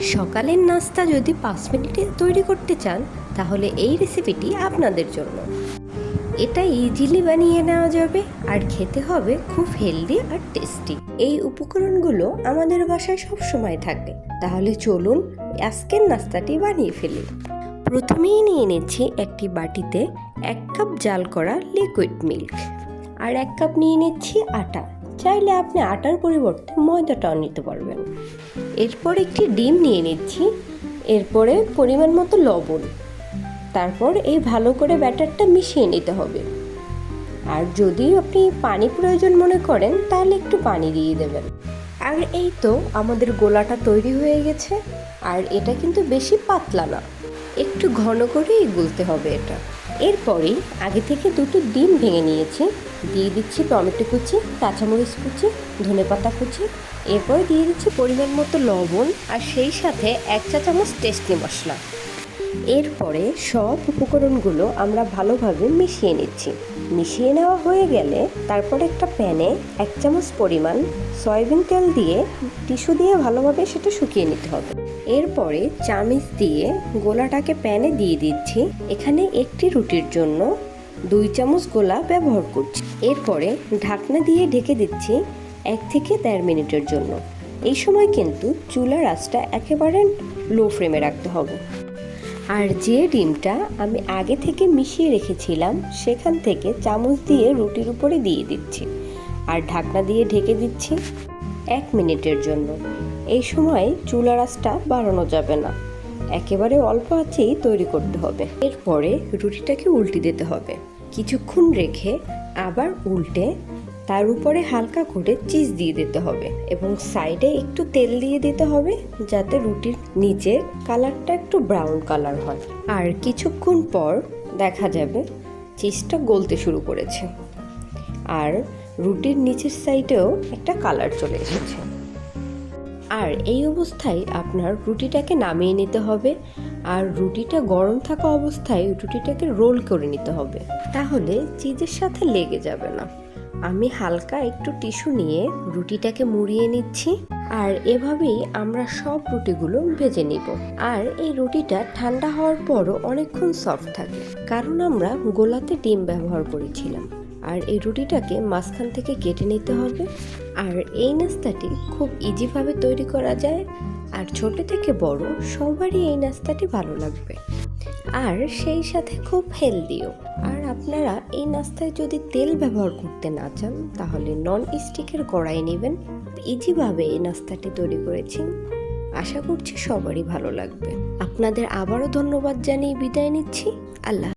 সকালের নাস্তা যদি 5 মিনিটে তৈরি করতে চান তাহলে এই রেসিপিটি আপনাদের জন্য। এটা ইজিলি বানিয়ে নেওয়া যাবে আর খেতে হবে খুব হেলদি আর টেস্টি। এই উপকরণগুলো আমাদের বাসায় সব সময় থাকে, তাহলে চলুন আজকের নাস্তাটি বানিয়ে ফেলি। প্রথমেই নিয়ে নিচ্ছি একটি বাটিতে 1 কাপ জাল করা লিকুইড মিল্ক আর 1 কাপ নিয়ে নিচ্ছি আটা। চাইলে আপনি আটার পরিবর্তে ময়দাটাও নিতে পারবেন। এরপর একটি ডিম নিয়ে নিচ্ছি, এরপরে পরিমাণ মতো লবণ। তারপর এই ভালো করে ব্যাটারটা মিশিয়ে নিতে হবে। আর যদি আপনি পানি প্রয়োজন মনে করেন তাহলে একটু পানি দিয়ে দেবেন। আর এই তো আমাদের গোলাটা তৈরি হয়ে গেছে। আর এটা কিন্তু বেশি পাতলা না, একটু ঘন করেই গুলতে হবে এটা। এরপরেই আগে থেকে 2টো ডিম ভেঙে নিয়েছি, দিয়ে দিচ্ছি টমেটো কুচি, কাঁচামরিচ কুচি, ধনেপাতা কুচি। এরপরে দিয়ে দিচ্ছি পরিমাণ মতো লবণ আর সেই সাথে 1 চা চামচ টেস্টি মশলা। এরপরে সব উপকরণগুলো আমরা ভালোভাবে মিশিয়ে নিচ্ছি। মিশিয়ে নেওয়া হয়ে গেলে তারপর একটা প্যানে 1 চামচ পরিমাণ সয়াবিন তেল দিয়ে টিস্যু দিয়ে ভালোভাবে সেটা শুকিয়ে নিতে হবে। এরপরে চামচ দিয়ে গোলাটাকে প্যানে দিয়ে দিচ্ছি। এখানে একটি রুটির জন্য 2 চামচ গোলা ব্যবহার করছি। এরপরে ঢাকনা দিয়ে ঢেকে দিচ্ছি 1 থেকে 1.5 মিনিটের জন্য। এই সময় কিন্তু চুলার আঁচটা একেবারে লো ফ্লেমে রাখতে হবে। আর যে ডিমটা আমি আগে থেকে মিশিয়ে রেখেছিলাম সেখান থেকে চামচ দিয়ে রুটির উপরে দিয়ে দিচ্ছি আর ঢাকনা দিয়ে ঢেকে দিচ্ছি 1 মিনিটের জন্য। এই সময় চুলার আঁচটা বাড়ানো যাবে না, একেবারে অল্প আঁচেই তৈরি করতে হবে। এরপরে রুটিটাকে উল্টে দিতে হবে, কিছুক্ষণ রেখে আবার উল্টে তার উপরে হালকা করে চিজ দিয়ে দিতে হবে এবং সাইডে একটু তেল দিয়ে দিতে হবে যাতে রুটির নিচে কালারটা একটু ব্রাউন কালার হয়। আর কিছুক্ষণ পর দেখা যাবে চিজটা গলতে শুরু করেছে আর রুটির নিচের সাইডেও একটা কালার চলে এসেছে। আর এই অবস্থায় আপনার রুটিটাকে নামিয়ে নিতে হবে আর রুটিটা গরম থাকা অবস্থায় রুটিটাকে রোল করে নিতে হবে, তাহলে চিজের সাথে লেগে যাবে না। আমি হালকা একটু টিস্যু নিয়ে রুটিটাকে মুড়িয়ে নিচ্ছি আর এভাবেই আমরা সব রুটিগুলো ভেজে নিব। আর এই রুটিটা ঠান্ডা হওয়ার পরও অনেকক্ষণ সফট থাকে, কারণ আমরা গোলাতে ডিম ব্যবহার করেছিলাম। আর এই রুটিটাকে মাঝখান থেকে কেটে নিতে হবে। আর এই নাস্তাটি খুব ইজিভাবে তৈরি করা যায় আর ছোট থেকে বড় সবারই এই নাস্তাটি ভালো লাগবে আর সেই সাথে খুব হেলদিও। আর আপনারা এই নাস্তায় যদি তেল ব্যবহার করতে না চান তাহলে নন স্টিকের কড়াই নেবেন। ইজিভাবে এই নাস্তাটি তৈরি করেছি, আশা করছি সবারই ভালো লাগবে। আপনাদের আবারও ধন্যবাদ জানিয়ে বিদায় নিচ্ছি। আল্লাহ।